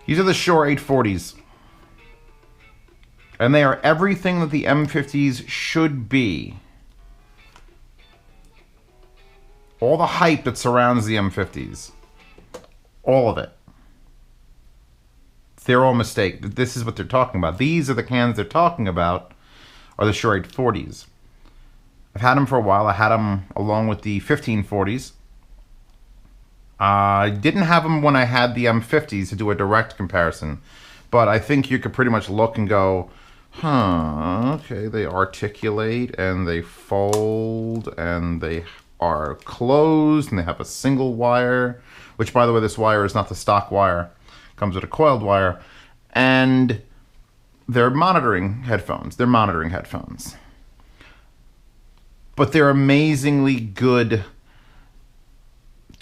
These are the Shure 840s. And they are everything that the M50s should be. All the hype that surrounds the M50s. All of it. They're all mistake. This is what they're talking about. These are the cans they're talking about, are the Shure 840s. I've had them for a while. I had them along with the 1540s. I didn't have them when I had the M50s to do a direct comparison. But I think you could pretty much look and go, huh, okay, they articulate and they fold and they are closed and they have a single wire, which, by the way, this wire is not the stock wire. It comes with a coiled wire. And they're monitoring headphones. They're monitoring headphones. But they're amazingly good.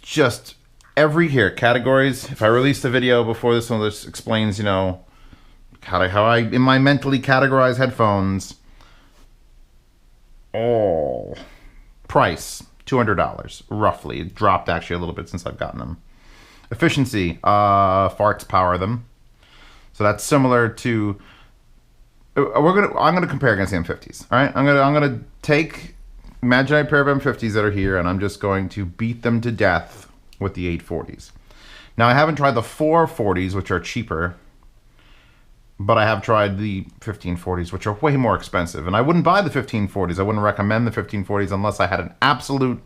Just here, categories. If I released a video before this one, this explains, you know, how I in my mentally categorize headphones. Oh, price $200 roughly. It dropped actually a little bit since I've gotten them. Efficiency, farts power them. So that's similar to. I'm gonna compare against the M50s. All right, I'm gonna take imaginary pair of M50s that are here, and I'm just going to beat them to death with the 840s. Now, I haven't tried the 440s, which are cheaper, but I have tried the 1540s, which are way more expensive. And I wouldn't buy the 1540s. I wouldn't recommend the 1540s unless I had an absolute,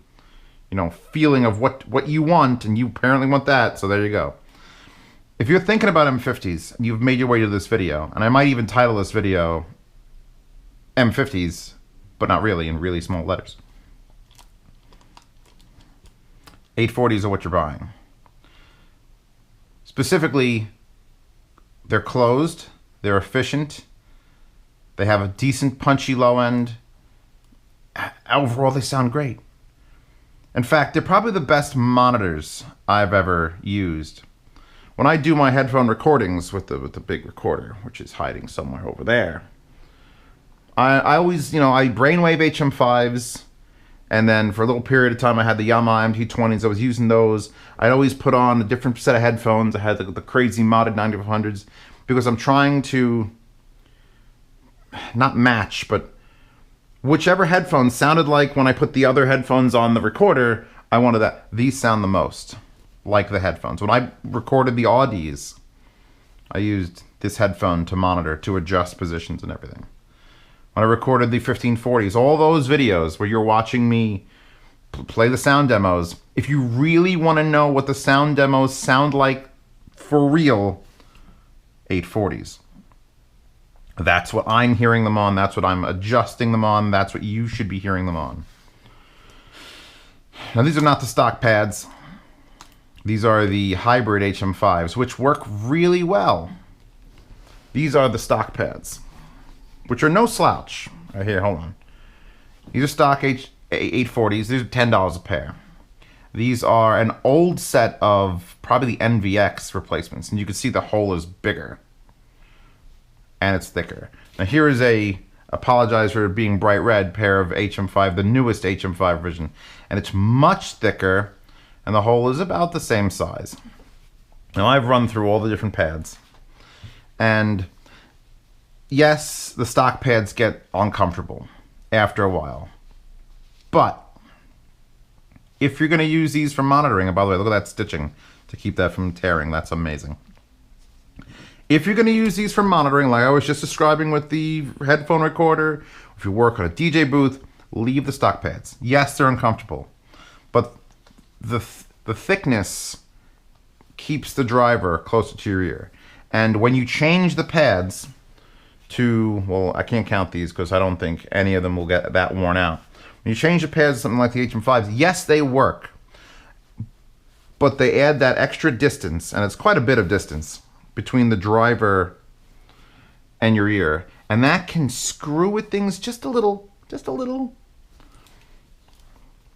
you know, feeling of what you want, and you apparently want that, so there you go. If you're thinking about M50s, you've made your way to this video, and I might even title this video M50s, but not really, in really small letters. 840s are what you're buying. Specifically, they're closed, they're efficient, they have a decent punchy low end. Overall, they sound great. In fact, they're probably the best monitors I've ever used. When I do my headphone recordings with the big recorder, which is hiding somewhere over there, I always, you know, I brainwave HM5s, and then for a little period of time I had the Yamaha MT20s. I was using those. I'd always put on a different set of headphones. I had the crazy modded 9500s because I'm trying to not match, but whichever headphones sounded like when I put the other headphones on the recorder, I wanted that. These sound the most like the headphones. When I recorded the Audies, I used this headphone to monitor, to adjust positions and everything. When I recorded the 1540s, all those videos where you're watching me play the sound demos, if you really want to know what the sound demos sound like for real, 840s. That's what I'm hearing them on. That's what I'm adjusting them on. That's what you should be hearing them on. Now, these are not the stock pads. These are the hybrid HM5s, which work really well. These are the stock pads, which are no slouch. Right here, hold on. These are stock 840s. These are $10 a pair. These are an old set of probably the MVX replacements, and you can see the hole is bigger and it's thicker. Now here is apologize for being bright red, pair of HM5, the newest HM5 version, and it's much thicker, and the hole is about the same size. Now I've run through all the different pads, and yes, the stock pads get uncomfortable after a while. But if you're going to use these for monitoring, and by the way, look at that stitching to keep that from tearing. That's amazing. If you're going to use these for monitoring, like I was just describing with the headphone recorder, if you work on a DJ booth, leave the stock pads. Yes, they're uncomfortable, but the thickness keeps the driver closer to your ear. And when you change the pads to, well, I can't count these because I don't think any of them will get that worn out. When you change the pads to something like the HM5s, yes, they work, but they add that extra distance, and it's quite a bit of distance between the driver and your ear, and that can screw with things just a little.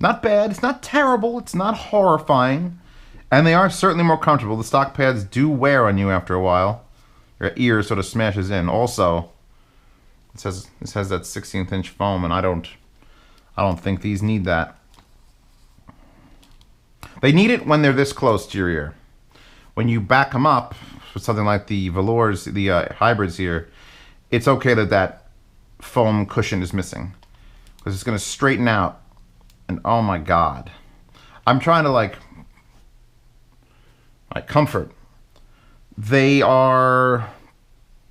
Not bad, it's not terrible, it's not horrifying, and they are certainly more comfortable. The stock pads do wear on you after a while. Your ear sort of smashes in. Also, this has that 16th inch foam, and I don't think these need that. They need it when they're this close to your ear. When you back them up, with something like the velours, the hybrids here, it's okay that that foam cushion is missing, because it's going to straighten out. And oh my God, I'm trying to like comfort. They are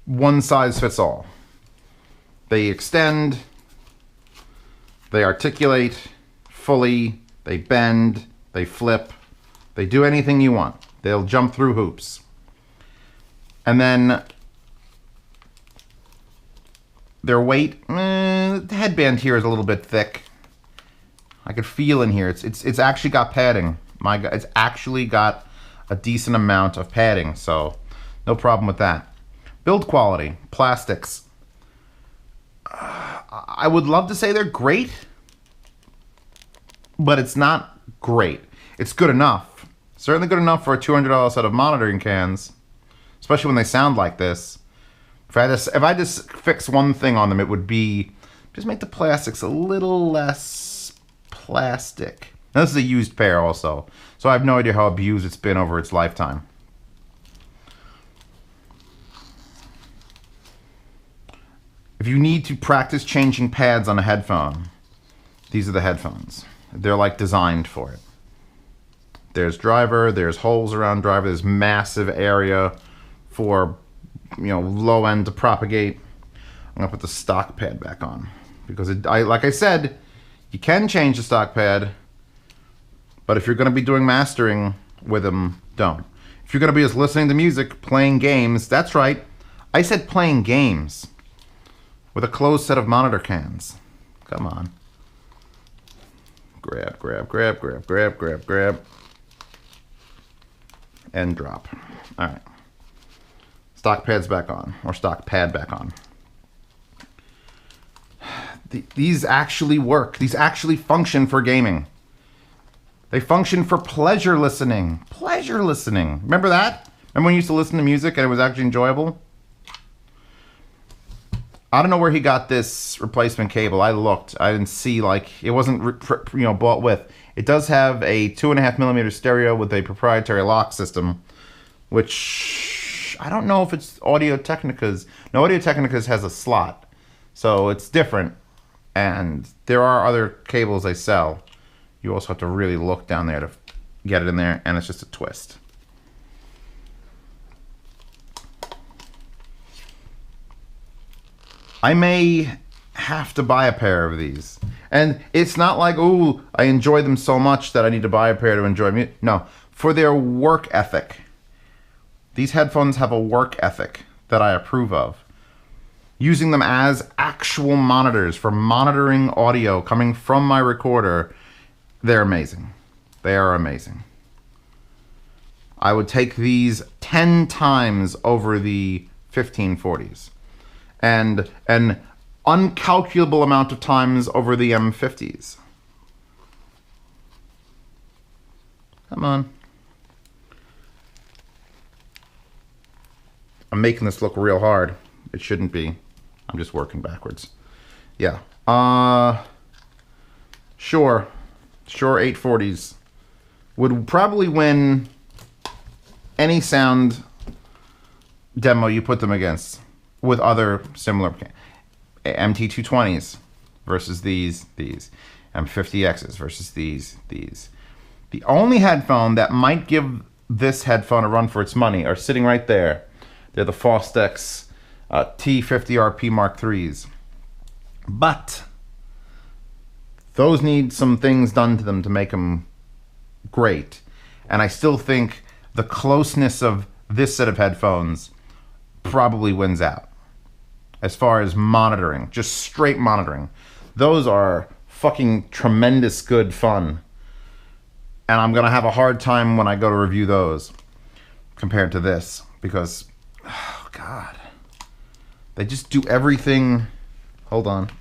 one size fits all. They extend, they articulate fully, they bend, they flip, they do anything you want. They'll jump through hoops. And then their weight, the headband here is a little bit thick. I could feel in here, it's actually got padding. My God, it's actually got a decent amount of padding, so no problem with that. Build quality, plastics. I would love to say they're great, but it's not great. It's good enough. Certainly good enough for a $200 set of monitoring cans, especially when they sound like this. If I just fix one thing on them, it would be just make the plastics a little less plastic. Now, this is a used pair also, so I have no idea how abused it's been over its lifetime. If you need to practice changing pads on a headphone, these are the headphones. They're like designed for it. There's driver, there's holes around driver, there's massive area for, you know, low end to propagate. I'm gonna put the stock pad back on because like I said, you can change the stock pad, but if you're gonna be doing mastering with them, don't. If you're gonna be just listening to music, playing games, that's right, I said playing games with a closed set of monitor cans. Come on. Grab, grab, grab, grab, grab, grab, grab. And drop. All right. Stock pad's back on, or stock pad back on. These actually work. These actually function for gaming. They function for pleasure listening. Pleasure listening. Remember that? Remember when you used to listen to music and it was actually enjoyable? I don't know where he got this replacement cable. I looked. I didn't see, like, it wasn't bought with. It does have a 2.5mm stereo with a proprietary lock system, which I don't know if it's Audio-Technica's. No, Audio-Technica's has a slot, so it's different. And there are other cables they sell. You also have to really look down there to get it in there, and it's just a twist. I may have to buy a pair of these. And it's not like, ooh, I enjoy them so much that I need to buy a pair to enjoy music. No, for their work ethic. These headphones have a work ethic that I approve of. Using them as actual monitors for monitoring audio coming from my recorder, they're amazing. They are amazing. I would take these 10 times over the 1540s. And an uncalculable amount of times over the M50s. Come on. I'm making this look real hard. It shouldn't be. I'm just working backwards. Yeah. Shure SRH840s would probably win any sound demo you put them against with other similar MT220s versus these, M50x's versus these. The only headphone that might give this headphone a run for its money are sitting right there. They're the Fostex T50RP Mark IIIs. But those need some things done to them to make them great. And I still think the closeness of this set of headphones probably wins out. As far as monitoring, just straight monitoring. Those are fucking tremendous good fun. And I'm gonna have a hard time when I go to review those compared to this, because, oh God, they just do everything. Hold on.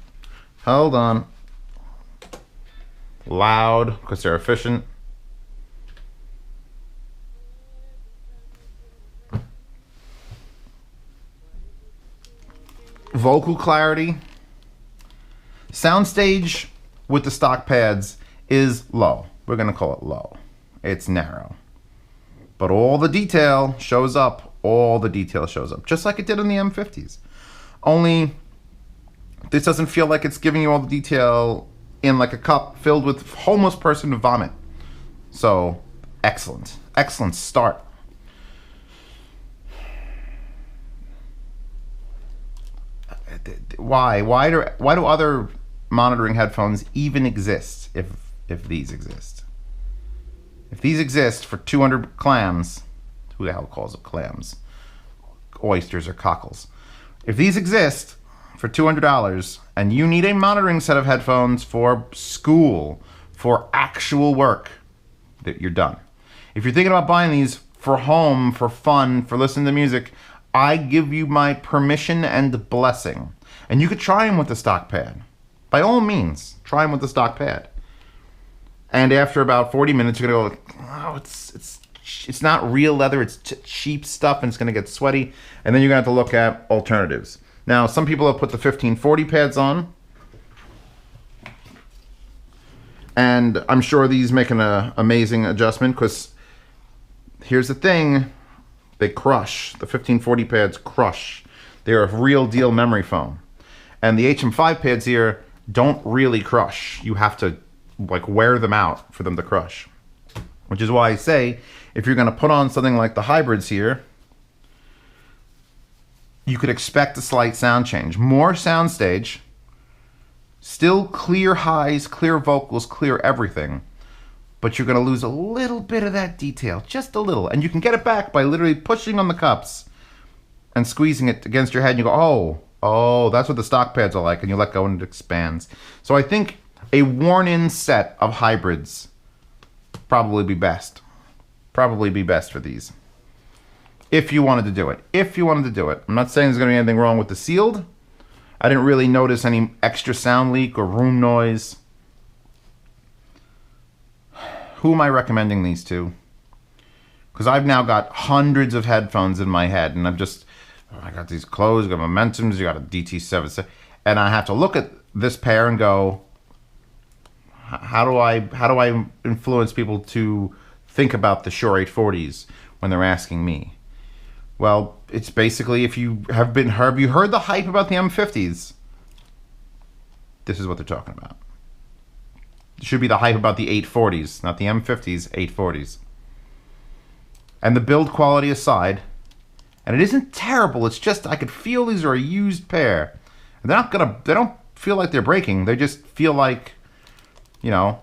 Loud, because they're efficient. Vocal clarity. Soundstage with the stock pads is low. We're gonna call it low. It's narrow. But all the detail shows up all the detail shows up, just like it did in the M50s. Only this doesn't feel like it's giving you all the detail in like a cup filled with homeless person vomit. So, excellent. Excellent start. Why do other monitoring headphones even exist if these exist? If these exist for 200 clams, who the hell calls it clams? Oysters or cockles. If these exist for $200 and you need a monitoring set of headphones for school, for actual work, that you're done. If you're thinking about buying these for home, for fun, for listening to music, I give you my permission and blessing. And you could try them with the stock pad. By all means, try them with the stock pad. And after about 40 minutes, you're gonna go, oh, it's not real leather, it's cheap stuff, and it's gonna get sweaty. And then you're gonna have to look at alternatives. Now, some people have put the 1540 pads on, and I'm sure these make an amazing adjustment, because here's the thing, they crush. The 1540 pads crush. They're a real deal memory foam. And the HM5 pads here don't really crush. You have to like wear them out for them to crush. Which is why I say, if you're gonna put on something like the hybrids here, you could expect a slight sound change. More soundstage, still clear highs, clear vocals, clear everything, but you're gonna lose a little bit of that detail, just a little. And you can get it back by literally pushing on the cups and squeezing it against your head, and you go, oh, that's what the stock pads are like, and you let go and it expands. So I think a worn-in set of hybrids probably be best. Probably be best for these. If you wanted to do it. If you wanted to do it. I'm not saying there's going to be anything wrong with the sealed. I didn't really notice any extra sound leak or room noise. Who am I recommending these to? Because I've now got hundreds of headphones in my head, and I got these closed, you got Momentums, you got a DT7, and I have to look at this pair and go, how do I influence people to think about the Shure 840s when they're asking me? Well, it's basically, if you have you heard the hype about the M50s? This is what they're talking about. It should be the hype about the 840s, not the M50s, 840s. And the build quality aside, and it isn't terrible, it's just I could feel these are a used pair. And they don't feel like they're breaking, they just feel like, you know,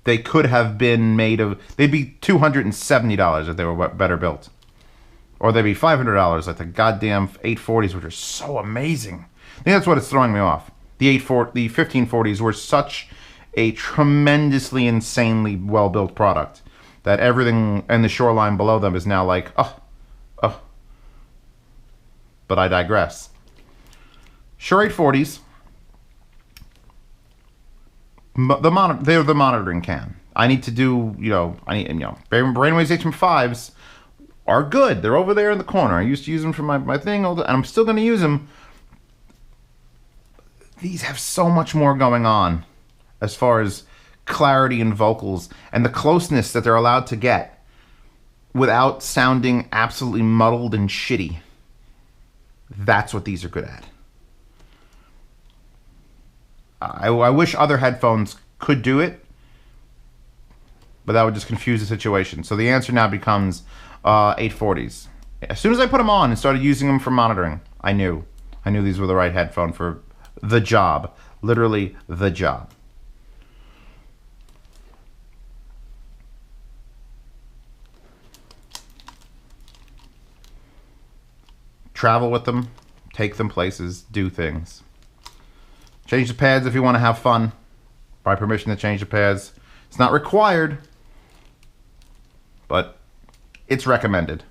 they could have been made of, they'd be $270 if they were better built. Or they'd be $500 like the goddamn 840s, which are so amazing. I think that's what it's throwing me off. The 1540s were such a tremendously, insanely well-built product that everything in the shoreline below them is now like, oh. But I digress. Shure 840s, they're the monitoring can. I need to do, Brainwaves HM5s are good. They're over there in the corner. I used to use them for my thing, and I'm still going to use them. These have so much more going on as far as clarity and vocals and the closeness that they're allowed to get without sounding absolutely muddled and shitty. That's what these are good at. I wish other headphones could do it, but that would just confuse the situation. So the answer now becomes 840s. As soon as I put them on and started using them for monitoring, I knew these were the right headphone for the job. Literally the job. Travel with them, take them places, do things. Change the pads if you want to have fun. Buy permission to change the pads. It's not required, but it's recommended.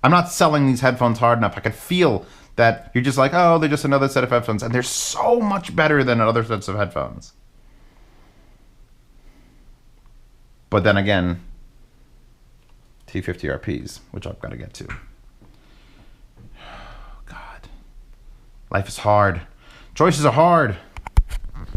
I'm not selling these headphones hard enough. I can feel that you're just like, oh, they're just another set of headphones, and they're so much better than other sets of headphones. But then again, T50 RPs, which I've got to get to. God. Life is hard. Choices are hard.